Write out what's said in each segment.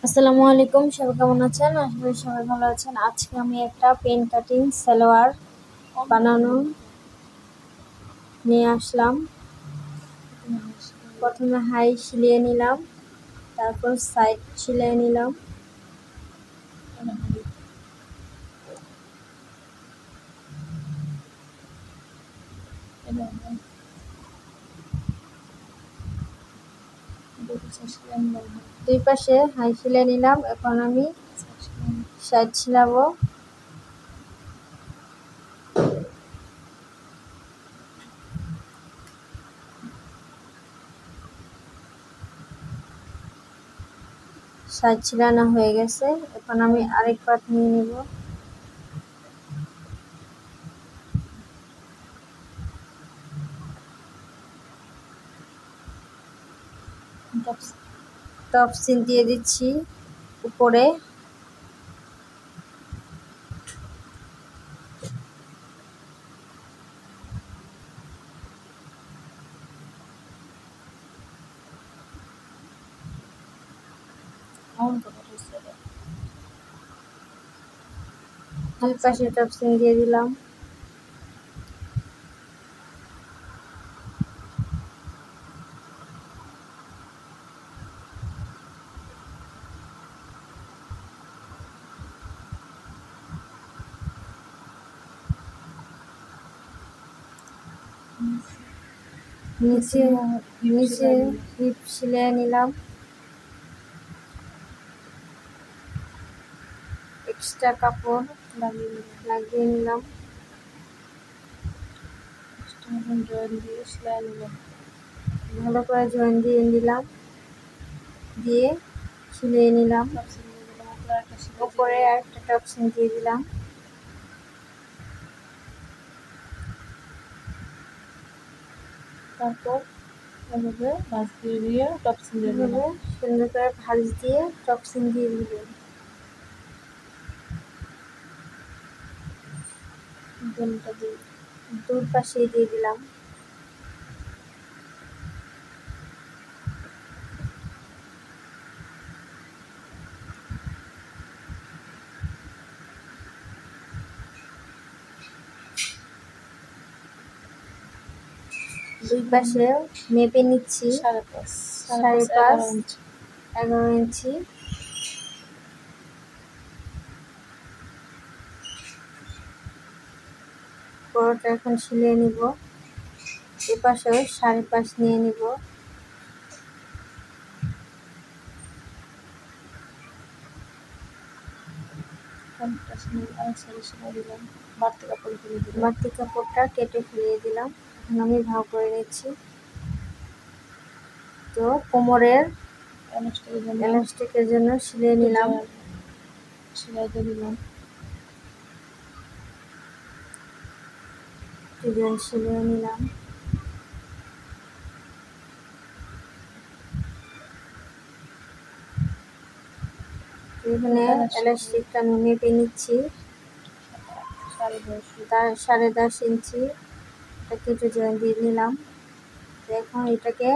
আসসালামু আলাইকুম, সবাই কেমন আছেন? আশা করি সবাই ভালো আছেন। আজকে আমি একটা পেন কাটিং সালোয়ার বানানো নিয়ে আসলাম। প্রথমে হাই সিলিয়ে নিলাম, তারপর সাইড সিলিয়ে নিলাম। দুই পাশে হাই সিলিয়ে নিলাম। এখন আমি সাইড সিলাবো। সাইড সিলানো হয়ে গেছে, এখন আমি আরেক পার্ট নিয়ে নিব। টপ সিল দিয়ে দিচ্ছি উপরে। দুই পাশে টপ সিল দিয়ে দিলাম। নিচে হিপ সিলিয়ে নিলাম। এক্সট্রা কাপড় লাগিয়ে নিলাম। ভালো করে জয়েন দিয়ে নিলাম, দিয়ে সিলিয়ে নিলাম। উপরে আরেকটা টপ সিল দিয়ে দিলাম। তারপর এভাবে ভাঁজ দিয়ে টপ সিল দিয়ে দিলাম। সুন্দর করে ভাঁজ দিয়ে টপ সিল দিয়ে দিলাম। দুই পাশে দিয়ে দিলাম। দুই পাশে মেপে নিচ্ছি 5.5-11 ইঞ্চি। পুরোটা এখন সিলিয়ে নিব। এ পাশেও 5.5 নিয়ে নিব। বাড়তি কাপড়টা কেটে ফেলিয়ে দিলাম। এখন আমি ভাগ করে নিচ্ছি। তো কোমরের এলাস্টিকের জন্য সিলিয়ে নিলাম। ডিজাইন সিলিয়ে নিলাম। এখানে এলাস্টিকটা আমি মেপে নিচ্ছি 10.5 ইঞ্চি। এটা কেটে জয়েন দিয়ে নিলাম। এখন এটাকে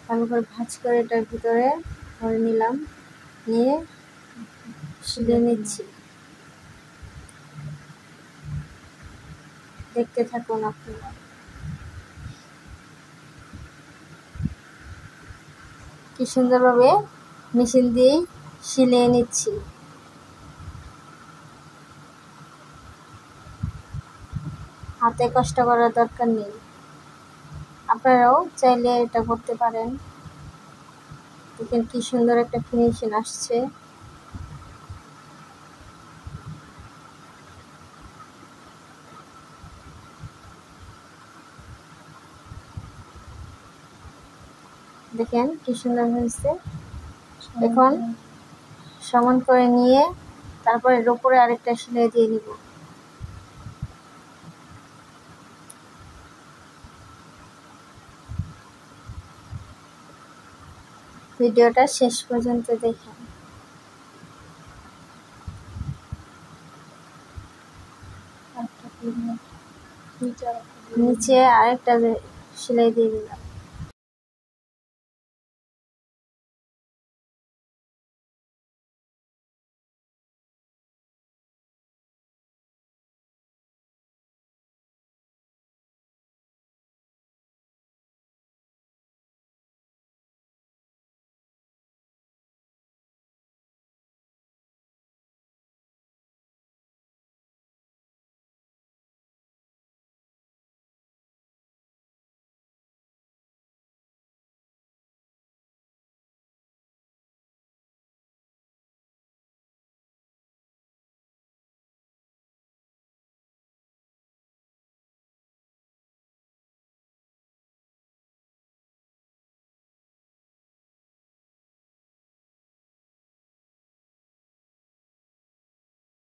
ভালো করে ভাঁজ করে এটার ভিতরে ভরে নিলাম, নিয়ে সিলিয়ে নিচ্ছি। দেখতে থাকুন আপনারা। কি সুন্দরভাবে মেশিন দিয়ে সিলিয়ে নিচ্ছি। হাতে কষ্ট করার দরকার নেই, আপনারাও চাইলে এটা করতে পারেন। দেখেন কি সুন্দর একটা ফিনিশিং আসছে। দেখেন কি সুন্দর হয়েছে। এখন সমান করে নিয়ে তারপর এর উপরে আরেকটা সেলাই দিয়ে নিব। ভিডিওটা শেষ পর্যন্ত দেখেন। নিচে আরেকটা সেলাই দিয়ে দিলাম।